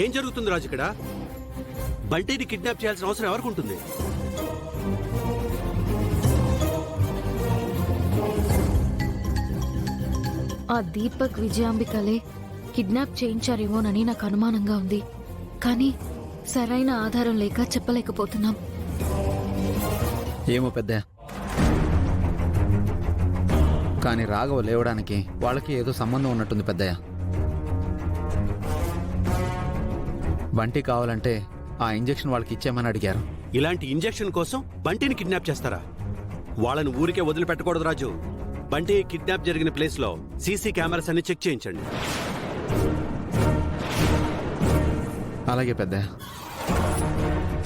ఏం జరుగుతుంది రాజు ఇక్కడ? బంటిని కిడ్నాప్ చేయాల్సిన అవసరం ఎవరికి ఉంటుంది? ఆ దీపక్ విజయాంబికలే కిడ్నాప్ చేయించారేమోనని నాకు అనుమానంగా ఉంది. కానీ సరైన ఆధారం లేక చెప్పలేకపోతున్నాం. ఏమో పెద్ద, కానీ రాఘవ లేవడానికి వాళ్ళకి ఏదో సంబంధం ఉన్నట్టుంది పెద్దయ్య. బంటి కావాలంటే ఆ ఇంజెక్షన్ వాళ్ళకి ఇచ్చేయమని అడిగారు. ఇలాంటి ఇంజెక్షన్ కోసం బంటిని కిడ్నాప్ చేస్తారా? వాళ్ళని ఊరికే వదిలిపెట్టకూడదు రాజు. బంటి కిడ్నాప్ జరిగిన ప్లేస్ లో సీసీ కెమెరాస్ అన్ని చెక్ చేయించండి. అలాగే పెద్దయ్య,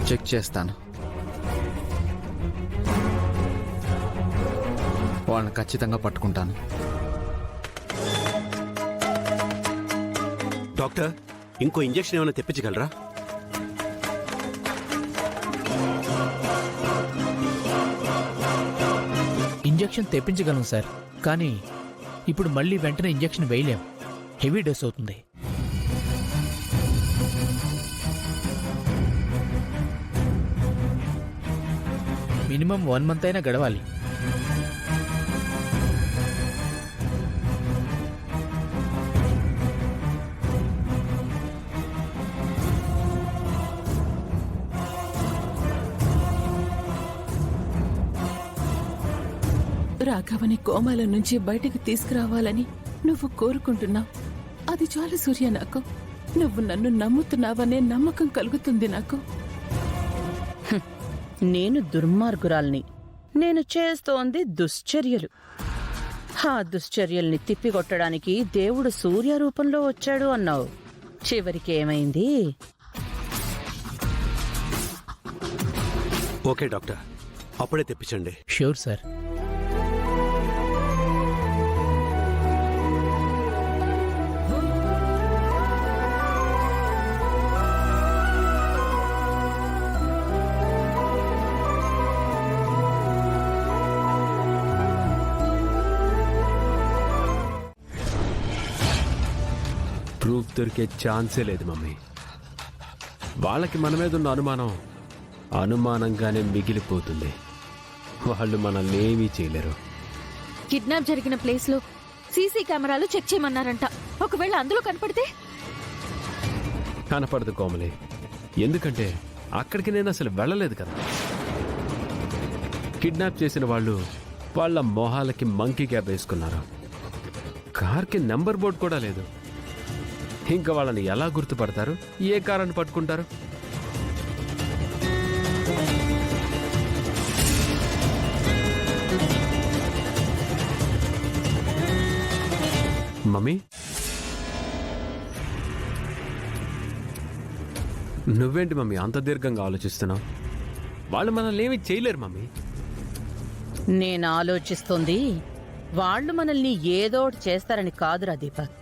చెక్ చేస్తాను. వాళ్ళని ఖచ్చితంగా పట్టుకుంటాను. డాక్టర్, ఇంకో ఇంజెక్షన్ ఏమైనా తెప్పించగలరా? ఇంజెక్షన్ తెప్పించగలం సార్, కానీ ఇప్పుడు మళ్ళీ వెంటనే ఇంజెక్షన్ వేయలేం. హెవీ డోస్ అవుతుంది. మినిమం 1 మంత్ అయినా గడవాలి. రాఘవని కోమాల నుంచి బయటికి తీసుకురావాలని నువ్వు కోరుకుంటున్నావు. అది చాలు సూర్య. నాకు నువ్వు నన్ను నమ్ముతున్నావనే నమ్మకం కలుగుతుంది నాకు. నేను దుర్మార్గురాల్ని. నేను చేస్తోంది దుశ్చర్యలు. ఆ దుశ్చర్యల్ని తిప్పికొట్టడానికి దేవుడు సూర్య రూపంలో వచ్చాడు అన్నావు. చివరికి ఏమైంది? ఓకే డాక్టర్, అప్పుడే తెప్పించండి. Sure sir. ప్రూఫ్ దొరికే ఛాన్సే లేదు మమ్మీ. వాళ్ళకి మన మీద ఉన్న అనుమానం అనుమానంగానే మిగిలిపోతుంది. వాళ్ళు మనల్ని ఏమీ చేయలేరు. కిడ్నాప్ జరిగిన ప్లేస్ లో సీసీ కెమెరాలు చెక్ చేయమన్నారంట. ఒకవేళ అందులో కనపడితే? కనపడదు కోమలి, ఎందుకంటే అక్కడికి నేను అసలు వెళ్ళలేదు కదా. కిడ్నాప్ చేసిన వాళ్ళు వాళ్ళ మొహాలకి మంకీ క్యాప్ వేసుకున్నారు. కార్కి నెంబర్ బోర్డు కూడా లేదు. ఇంకా వాళ్ళని ఎలా గుర్తుపడతారు? ఏ కారాన్ని పట్టుకుంటారు? మమ్మీ, నువ్వేంటి మమ్మీ అంత దీర్ఘంగా ఆలోచిస్తున్నావు? వాళ్ళు మనల్ని ఏమీ చేయలేరు మమ్మీ. నేను ఆలోచిస్తోంది వాళ్ళు మనల్ని ఏదోటి చేస్తారని కాదురా దీపక్.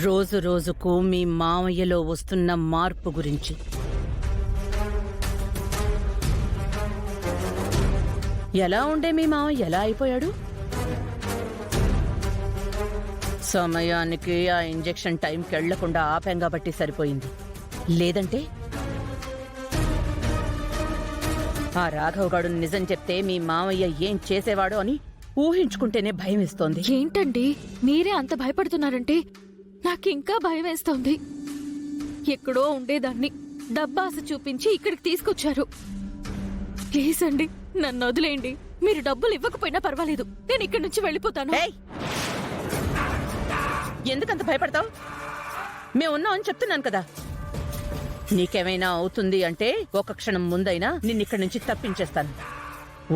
రోజు రోజుకు మీ మామయ్యలో వస్తున్న మార్పు గురించి. ఎలా ఉండే మీ మామయ్య ఎలా అయిపోయాడు? సమయానికి ఆ ఇంజెక్షన్ టైంకి వెళ్లకుండా ఆపాం కాబట్టి సరిపోయింది. లేదంటే ఆ రాఘవగాడు నిజం చెప్తే మీ మామయ్య ఏం చేసేవాడు అని ఊహించుకుంటేనే భయం వేస్తోంది. ఏంటండి మీరే అంత భయపడుతున్నారంటే నాకింకా భయం వేస్తోంది. ఎక్కడో ఉండేదాన్ని డబ్బాస చూపించి ఇక్కడికి తీసుకొచ్చారు. ప్లీజ్ అండి, నన్ను వదిలేయండి. మీరు డబ్బులు ఇవ్వకపోయినా పర్వాలేదు, నేను ఇక్కడి నుంచి వెళ్ళిపోతాను. ఎందుకంత భయపడతావు? మేమున్నామని చెప్తున్నాను కదా. నీకేమైనా అవుతుంది అంటే ఒక క్షణం ముందైనా నిన్నిక్కడి నుంచి తప్పించేస్తాను.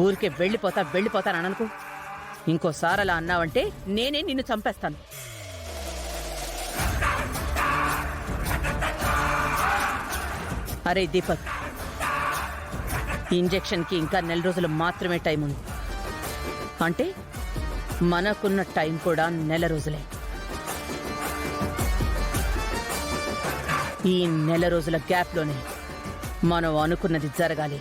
ఊరికే వెళ్ళిపోతాననుకో. ఇంకోసారి అలా అన్నావంటే నేనే నిన్ను చంపేస్తాను. అరే దీపక్, ఇంజెక్షన్కి ఇంకా 4 రోజులు మాత్రమే టైం ఉంది. అంటే మనకున్న టైం కూడా 4 రోజులే. ఈ 4 రోజుల గ్యాప్లోనే మనం అనుకున్నది జరగాలి.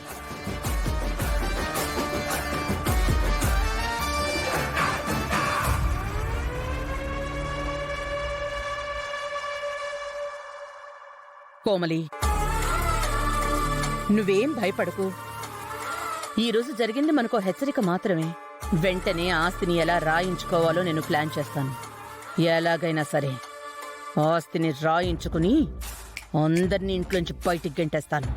కోమలి, నువ్వేం భయపడకు. ఈరోజు జరిగింది మనకో హెచ్చరిక మాత్రమే. వెంటనే ఆస్తిని ఎలా రాయించుకోవాలో నేను ప్లాన్ చేస్తాను. ఎలాగైనా సరే ఆస్తిని రాయించుకుని అందరినీ ఇంట్లోంచి బయటికి గెంటేస్తాను.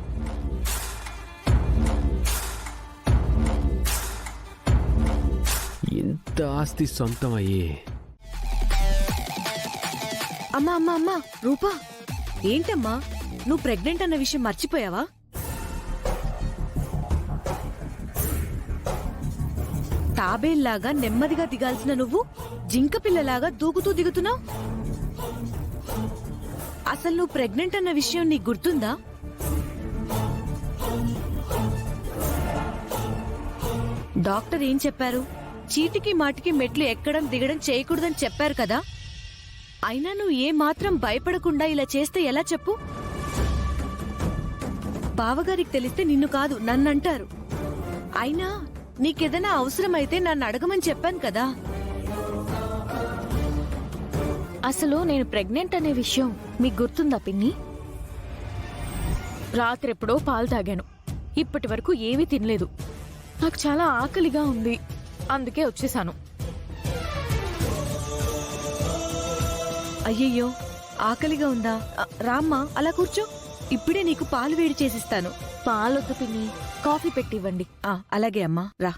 ఇంత ఆస్తి సొంతం అయ్యే అమ్మా అమ్మా అమ్మా రూపా, ఏంటమ్మా నువ్వు ప్రెగ్నెంట్ అన్న విషయం మర్చిపోయావా? తాబేల్లాగా నెమ్మదిగా దిగాల్సిన నువ్వు జింక పిల్లలాగా దూకుతూ దిగుతున్నావు. అసలు నువ్వు ప్రెగ్నెంట్ అన్న విషయం నీకు గుర్తుందా? డాక్టర్ ఏం చెప్పారు? చీటికి మాటికి మెట్లు ఎక్కడం దిగడం చేయకూడదని చెప్పారు కదా. అయినా నువ్వు ఏ మాత్రం భయపడకుండా ఇలా చేస్తే ఎలా చెప్పు? బావగారికి తెలిస్తే నిన్ను కాదు నన్నంటారు. అయినా నీకేదైనా అవసరమైతే నన్ను అడగమని చెప్పాను కదా. అసలు నేను ప్రెగ్నెంట్ అనే విషయం మీకు గుర్తుందా పిన్ని? రాత్రెప్పుడో పాలు తాగాను. ఇప్పటి వరకు ఏమీ తినలేదు. నాకు చాలా ఆకలిగా ఉంది, అందుకే వచ్చేసాను. అయ్యయ్యో, ఆకలిగా ఉందా? రామ్మా అలా కూర్చో, ఇప్పుడే నీకు పాలు వేడి చేసిస్తాను. పాలొద్దు పిన్ని, కాఫీ పెట్టివ్వండి. అలాగే అమ్మా, రా.